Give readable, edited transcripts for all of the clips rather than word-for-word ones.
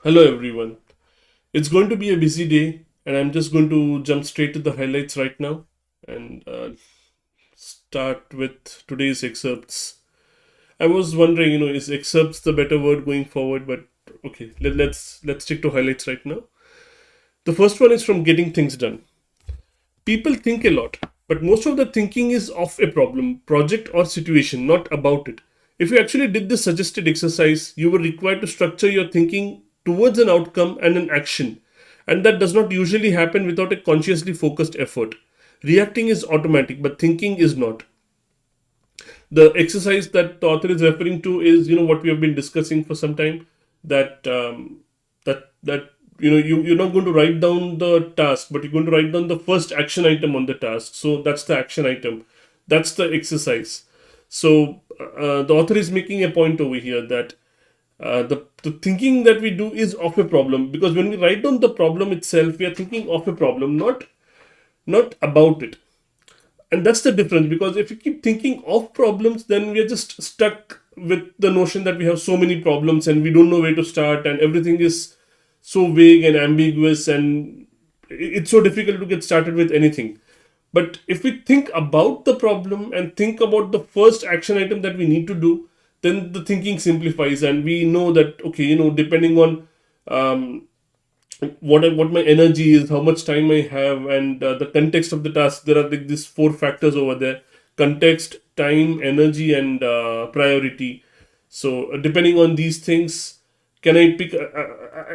Hello everyone. It's going to be a busy day, and I'm just going to jump straight to the highlights right now and start with today's excerpts. I was wondering, is excerpts the better word going forward? But okay, let's stick to highlights right now. The first one is from Getting Things Done. People think a lot, but most of the thinking is of a problem, project, or situation, not about it. If you actually did this suggested exercise, you were required to structure your thinking towards an outcome and an action. And that does not usually happen without a consciously focused effort. Reacting is automatic, but thinking is not. The exercise that the author is referring to is, what we have been discussing for some time. That you're not going to write down the task, but you're going to write down the first action item on the task. So that's the action item. That's the exercise. So the author is making a point over here that the thinking that we do is of a problem, because when we write down the problem itself, we are thinking of a problem, not about it. And that's the difference, because if you keep thinking of problems, then we are just stuck with the notion that we have so many problems and we don't know where to start, and everything is so vague and ambiguous, and it's so difficult to get started with anything. But if we think about the problem and think about the first action item that we need to do, then the thinking simplifies, and we know that, okay, depending on um, what my energy is, how much time I have, and the context of the task. There are like these four factors over there: context, time, energy, and priority. So depending on these things, can I pick?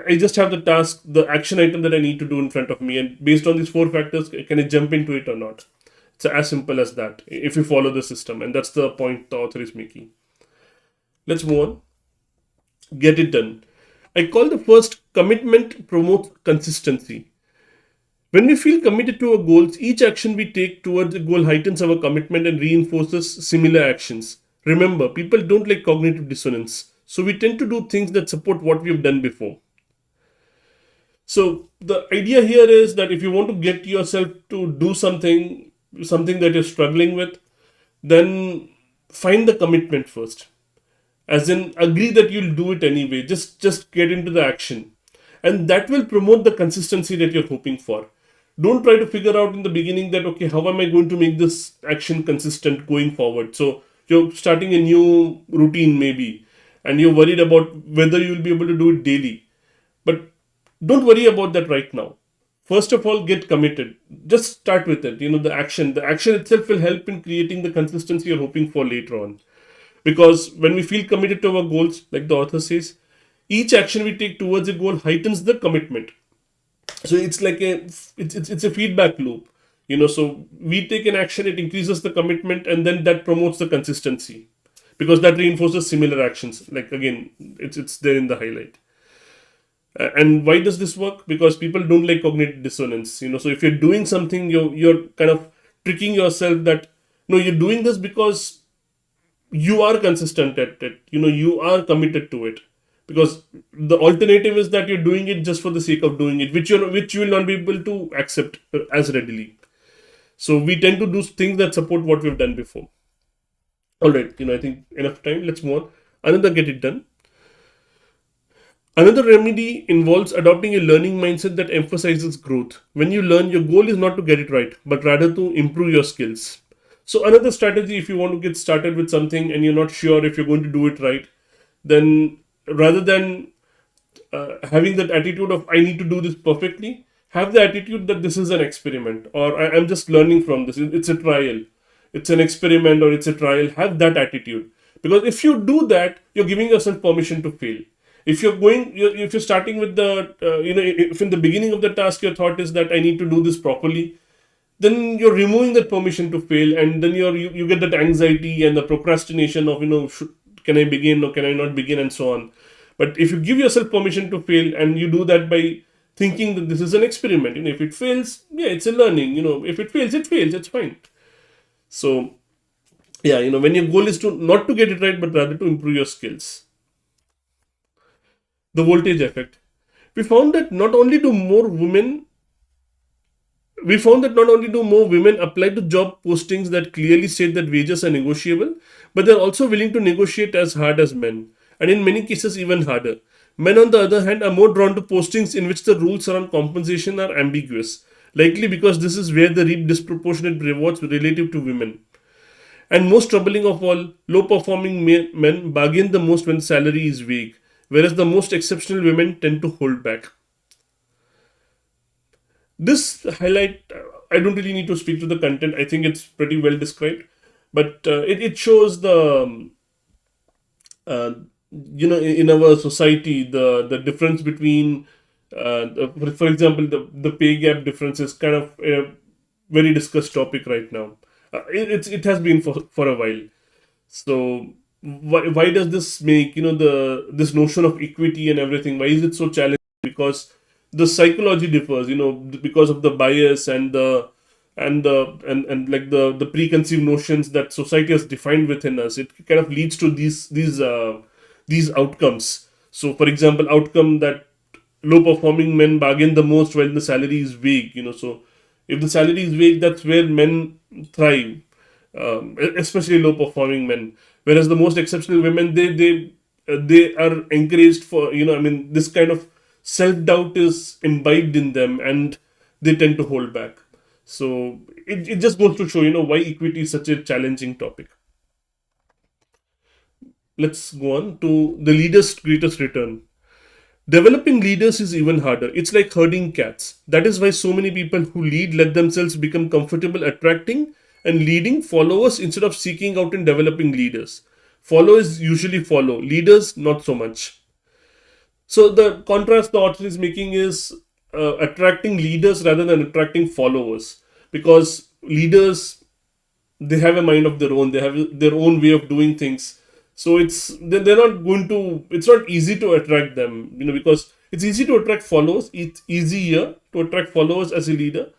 I just have the task, the action item that I need to do in front of me, and based on these four factors, can I jump into it or not? It's as simple as that. If you follow the system, and that's the point the author is making. Let's move on. Get it done. I call the first commitment promotes consistency. When we feel committed to our goals, each action we take towards a goal heightens our commitment and reinforces similar actions. Remember, people don't like cognitive dissonance, so we tend to do things that support what we've done before. So the idea here is that if you want to get yourself to do something that you're struggling with, then find the commitment first. As in, agree that you'll do it anyway. Just get into the action, and that will promote the consistency that you're hoping for. Don't try to figure out in the beginning that, okay, how am I going to make this action consistent going forward. So you're starting a new routine maybe, and you're worried about whether you'll be able to do it daily. But don't worry about that right now. First of all, get committed. Just start with it. The action itself will help in creating the consistency you're hoping for later on. Because when we feel committed to our goals, like the author says, each action we take towards a goal heightens the commitment. So it's like it's a feedback loop. So we take an action, it increases the commitment, and then that promotes the consistency, because that reinforces similar actions. Like, again, it's there in the highlight. And why does this work? Because people don't like cognitive dissonance. So if you're doing something, you're kind of tricking yourself that, no, you're doing this because you are consistent at it, you are committed to it. Because the alternative is that you're doing it just for the sake of doing it, which you will not be able to accept as readily. So we tend to do things that support what we've done before. All right, I think enough time. Let's move on. Another get it done. Another remedy involves adopting a learning mindset that emphasizes growth. When you learn, your goal is not to get it right, but rather to improve your skills. So, another strategy, if you want to get started with something and you're not sure if you're going to do it right, then rather than having that attitude of I need to do this perfectly, have the attitude that this is an experiment, or I'm just learning from this. It's a trial, it's an experiment, or it's a trial. Have that attitude, because if you do that, you're giving yourself permission to fail. If you're starting with the if in the beginning of the task your thought is that I need to do this properly, then you're removing that permission to fail, and then you get that anxiety and the procrastination of, can I begin or can I not begin, and so on. But if you give yourself permission to fail, and you do that by thinking that this is an experiment, if it fails, yeah, it's a learning. If it fails, it fails, it's fine. So yeah, when your goal is to not to get it right, but rather to improve your skills. The voltage effect. We found that not only do more women we found that not only do more women apply to job postings that clearly state that wages are negotiable, but they're also willing to negotiate as hard as men, and in many cases, even harder. Men, on the other hand, are more drawn to postings in which the rules around compensation are ambiguous, likely because this is where they reap disproportionate rewards relative to women. And most troubling of all, low performing men bargain the most when salary is vague, whereas the most exceptional women tend to hold back. This highlight, I don't really need to speak to the content, I think it's pretty well described, but it shows the uh, in our society the difference between for example the pay gap difference is kind of a very discussed topic right now. It has been for a while. So why does this make this notion of equity and everything, why is it so challenging? Because the psychology differs, because of the bias and like the preconceived notions that society has defined within us. It kind of leads to these outcomes. So for example, outcome that low performing men bargain the most when the salary is vague. So if the salary is vague, that's where men thrive, especially low performing men. Whereas the most exceptional women, they are encouraged for, I mean, this kind of self doubt is imbibed in them, and they tend to hold back. So it just goes to show, why equity is such a challenging topic. Let's go on to the leader's greatest return. Developing leaders is even harder. It's like herding cats. That is why so many people who lead let themselves become comfortable attracting and leading followers instead of seeking out and developing leaders. Followers usually follow, leaders not so much. So the contrast the author is making is attracting leaders rather than attracting followers, because leaders, they have a mind of their own, they have their own way of doing things. So they're not going to, it's not easy to attract them, because it's easy to attract followers, it's easier to attract followers as a leader.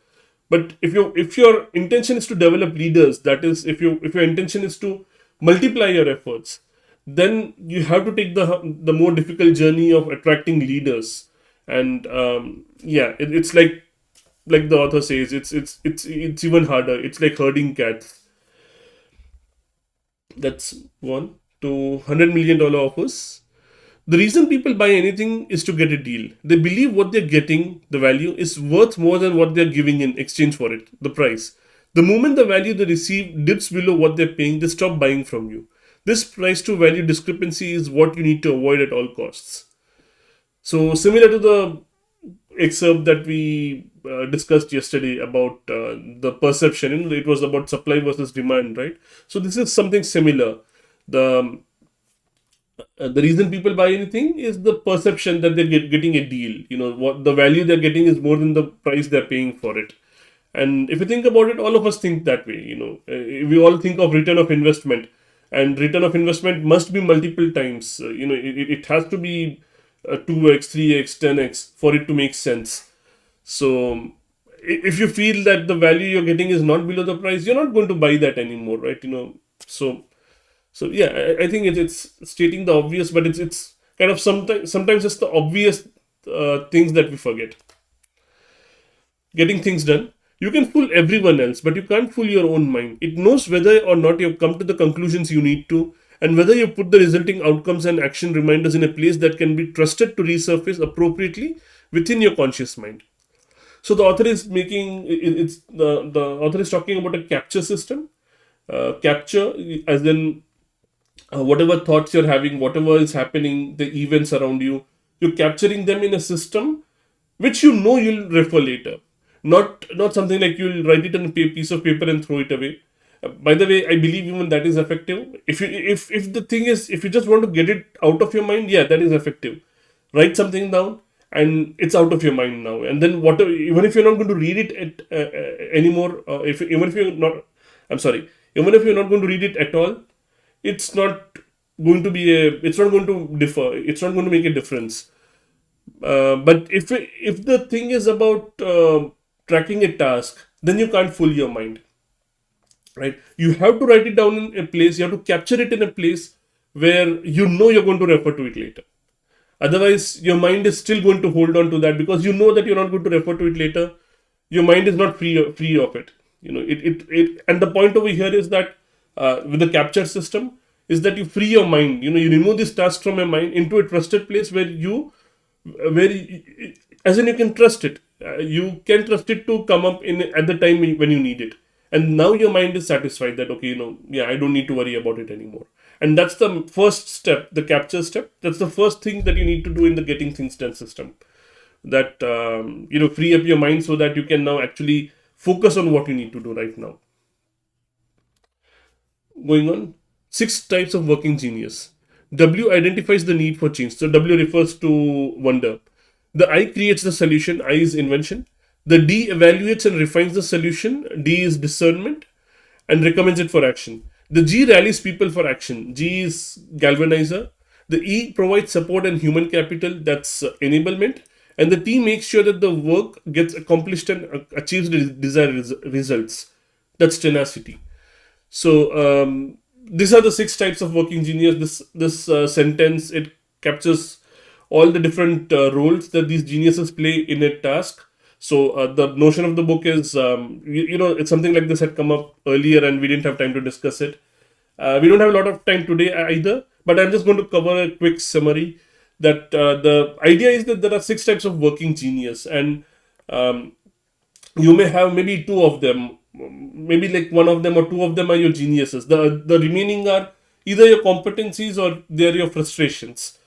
But if your intention is to develop leaders, that is, if your intention is to multiply your efforts, then you have to take the more difficult journey of attracting leaders. And yeah, it's like the author says, it's even harder. It's like herding cats. That's one. To $100 million offers. The reason people buy anything is to get a deal. They believe what they're getting, the value, is worth more than what they're giving in exchange for it, the price. The moment the value they receive dips below what they're paying, they stop buying from you. This price to value discrepancy is what you need to avoid at all costs. So, similar to the excerpt that we discussed yesterday about the perception, it was about supply versus demand, right? So, this is something similar. The reason people buy anything is the perception that they're getting a deal. What the value they're getting is more than the price they're paying for it. And if you think about it, all of us think that way. We all think of return of investment, and return of investment must be multiple times. It has to be 2x, 3x, 10x for it to make sense. So if you feel that the value you're getting is not below the price, you're not going to buy that anymore, right? So yeah, I think it's stating the obvious, but it's kind of sometimes it's the obvious things that we forget. Getting things done. You can fool everyone else, but you can't fool your own mind. It knows whether or not you've come to the conclusions you need to, and whether you put the resulting outcomes and action reminders in a place that can be trusted to resurface appropriately within your conscious mind. So the author is making it's the author is talking about a capture system. Capture as in whatever thoughts you're having, whatever is happening, the events around you, you're capturing them in a system which you'll refer later. Not something like you'll write it on a piece of paper and throw it away. By the way, I believe even that is effective. If the thing is, if you just want to get it out of your mind, yeah, that is effective. Write something down, and it's out of your mind now. And then whatever, even if you're not going to read it anymore, if even if you're not, I'm sorry, even if you're not going to read it at all, it's not it's not going to differ. It's not going to make a difference. But if the thing is about tracking a task, then you can't fool your mind, right? You have to write it down in a place. You have to capture it in a place where you're going to refer to it later. Otherwise, your mind is still going to hold on to that because you know that you're not going to refer to it later. Your mind is not free of it. And the point over here is that with the capture system is that you free your mind. You remove this task from your mind into a trusted place where you where as in you can trust it. You can trust it to come up in at the time when you need it, and now your mind is satisfied that okay, yeah, I don't need to worry about it anymore. And that's the first step, the capture step. That's the first thing that you need to do in the getting things done system. That free up your mind so that you can now actually focus on what you need to do right now. Going on, six types of working genius. W identifies the need for change. So W refers to wonder. The I creates the solution. I is invention. The D evaluates and refines the solution. D is discernment and recommends it for action. The G rallies people for action. G is galvanizer. The E provides support and human capital. That's enablement. And the T makes sure that the work gets accomplished and achieves the desired results. That's tenacity. So these are the six types of working genius. This sentence, it captures all the different roles that these geniuses play in a task. So the notion of the book is, it's something like this had come up earlier, and we didn't have time to discuss it. We don't have a lot of time today either, but I'm just going to cover a quick summary. That the idea is that there are six types of working genius, and um, you may have maybe two of them, maybe like one of them or two of them are your geniuses. The remaining are either your competencies or they're your frustrations.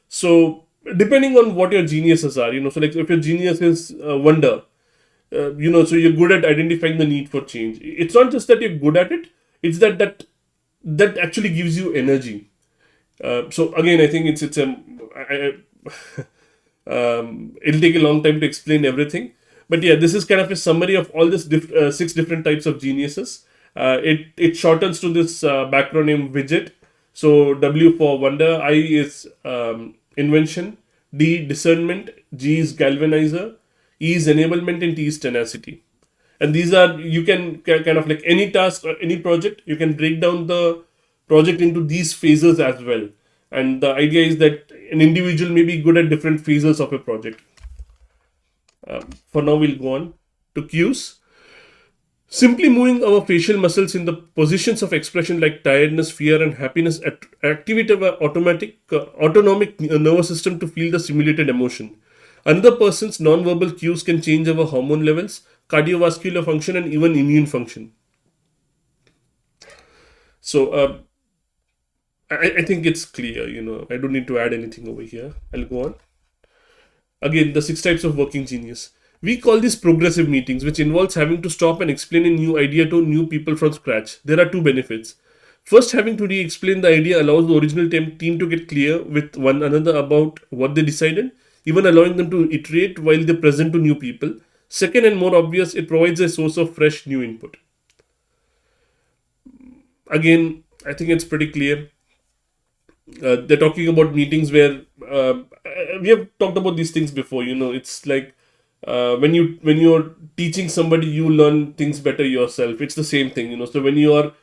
So depending on what your geniuses are, so like if your genius is wonder, so you're good at identifying the need for change. It's not just that you're good at it; it's that actually gives you energy. So again, I think it's a it'll take a long time to explain everything, but yeah, this is kind of a summary of all this six different types of geniuses. It shortens to this backronym widget. So W for wonder, I is invention, D discernment, G is galvanizer, E is enablement, and T is tenacity. And these are, you can kind of like any task or any project, you can break down the project into these phases as well. And the idea is that an individual may be good at different phases of a project. For now, we'll go on to cues. Simply moving our facial muscles in the positions of expression like tiredness, fear, and happiness activate our autonomic nervous system to feel the simulated emotion. Another person's non-verbal cues can change our hormone levels, cardiovascular function, and even immune function. So I think it's clear. I don't need to add anything over here. I'll go on. Again, the six types of working genius. We call these progressive meetings, which involves having to stop and explain a new idea to new people from scratch. There are two benefits. First, having to re explain the idea allows the original team to get clear with one another about what they decided, even allowing them to iterate while they present to new people. Second, and more obvious, it provides a source of fresh new input. Again, I think it's pretty clear. They're talking about meetings where we have talked about these things before. It's like when you're teaching somebody, you learn things better yourself. It's the same thing. So when you are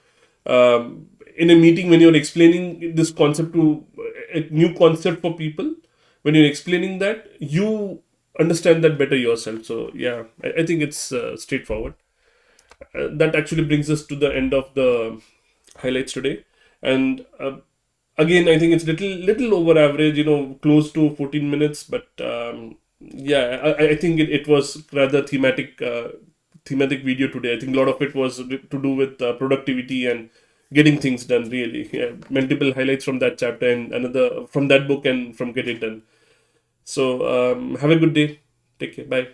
in a meeting, when you're explaining this concept to a new concept for people, when you're explaining that, you understand that better yourself. So yeah, I think it's straightforward. That actually brings us to the end of the highlights today. And again, I think it's little over average, close to 14 minutes, but yeah, I think it was rather thematic video today. I think a lot of it was to do with productivity and getting things done, really. Yeah, multiple highlights from that chapter and another from that book and from Get It Done. So have a good day. Take care. Bye.